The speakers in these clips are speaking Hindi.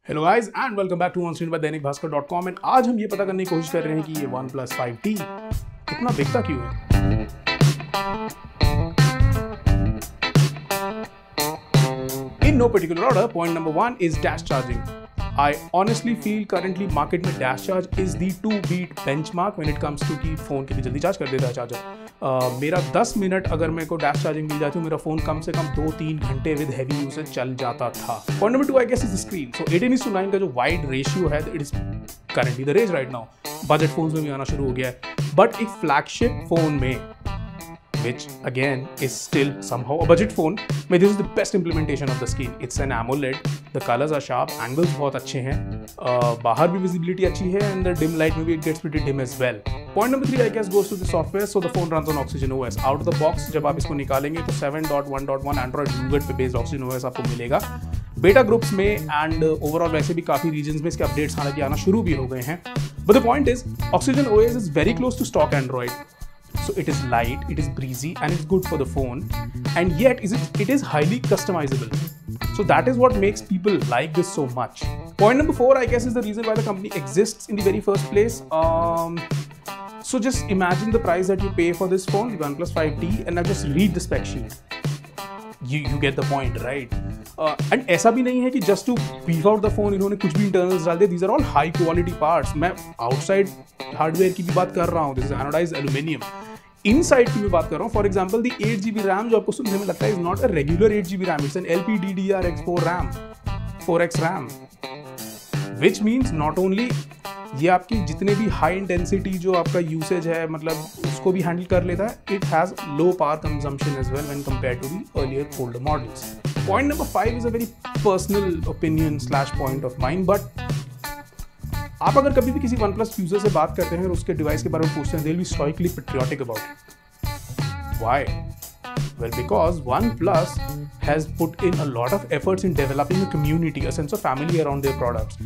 Hello guys and welcome back to OnScreen by Dainik Bhaskar dot com. And आज हम ये पता करने की कोशिश कर रहे हैं कि ये OnePlus 5T इतना बिकता क्यों है। In no particular order, point number 1 is dash charging. I honestly feel currently market में dash charge is the to beat benchmark when it comes to कि फ़ोन कितनी जल्दी चार्ज कर देता है चार्जर। मेरा 10 मिनट अगर मेरे को डैश चार्जिंग मिल जाती है, मेरा फ़ोन कम से कम 2-3 घंटे विद हैवी यूसेज चल जाता था। Point number 2 I guess is screen. So 18:9 का जो वाइड रेशियो है, it is currently the rage right now. Budget phones में भी आना शुरू हो गया है, बट एक फ्लैगशिप फोन में which again is still somehow a budget phone, but this is the best implementation of the screen. It's an AMOLED, the colors are sharp, angles बहुत अच्छे हैं, बाहर भी visibility अच्छी है, and the dim light में भी it gets pretty dim as well. Point number 3 I guess goes to the software. So the phone runs on Oxygen OS. Out of the box जब आप इसको निकालेंगे तो 7.1.1 Android Nougat पे based Oxygen OS आपको मिलेगा। बेटा ग्रुप्स में एंड ओवरऑल वैसे भी काफ़ी रीजन्स में इसके अपडेट्स हालांकि आना शुरू भी हो गए हैं, but the point is Oxygen OS is very close to stock Android. So it is light, it is breezy, and it's good for the phone, and yet it is highly customizable. So that is what makes people like this so much. Point number 4 I guess is the reason why the company exists in the very first place. So just imagine the price that you pay for this phone, the OnePlus 5T, and now just read the spec sheet. You get the point, right? And ऐसा भी नहीं है कि just to beef out the phone इन्होंने कुछ भी internals डाल दिए. These are all high quality parts. मैं outside hardware की भी बात कर रहा हूँ. This is anodized aluminum. Inside की भी बात कर रहा हूँ. For example the 8GB RAM जो आपको सुनने में लगता है is not a regular 8GB RAM, it's an LPDDR4 RAM, 4x RAM, which means not only ये आपकी जितने भी हाई इंटेंसिटी जो आपका यूसेज है मतलब उसको भी हैंडल कर लेता है, it has low power consumption as well when compare to the earlier older models. Point number 5 is a very personal opinion / point of mind, but आप अगर कभी भी किसी OnePlus यूजर से बात करते हैं और उसके डिवाइस के बारे में पूछते हैं, they'll be stoically patriotic about it. Why? Well, because OnePlus has put in a lot of efforts in developing a community, a sense of family around their products.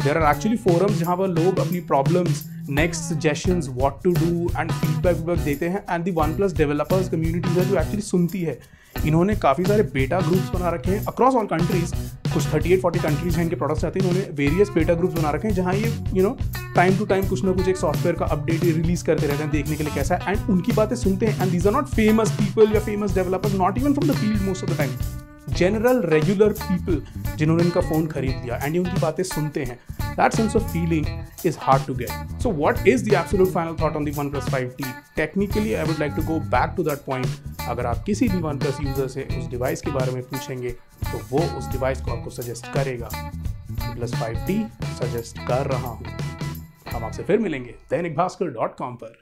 There are actually forums जहाँ पर लोग अपनी problems, next suggestions, what to do and feedback देते हैं, and the OnePlus developers community है जो actually सुनती है. इन्होंने काफ़ी सारे बेटा ग्रुप्स बना रखे हैं अक्रॉस ऑल कंट्रीज. कुछ 38-40 कंट्रीज हैं इनके प्रोडक्ट्स आते हैं. इन्होंने वेरियस बेटा ग्रुप्स बना रखे हैं जहाँ ये टाइम टू टाइम कुछ ना कुछ एक सॉफ्टवेयर का अपडेट रिलीज करते रहते हैं देखने के लिए कैसा है, एंड उनकी बातें सुनते हैं. And these are not famous people या famous developers, not even from the field most of the time, general regular people जिन्होंने इनका फ़ोन खरीद लिया एंड ये उनकी बातें सुनते हैं. That sense of feeling is hard to get. So what is the absolute final thought on the OnePlus 5T? Technically, I would like to go back to that point. अगर आप किसी भी OnePlus यूजर से उस डिवाइस के बारे में पूछेंगे तो वो उस डिवाइस को आपको सजेस्ट करेगा. OnePlus 5T सजेस्ट कर रहा हूँ. हम आपसे फिर मिलेंगे दैनिक भास्कर.com पर.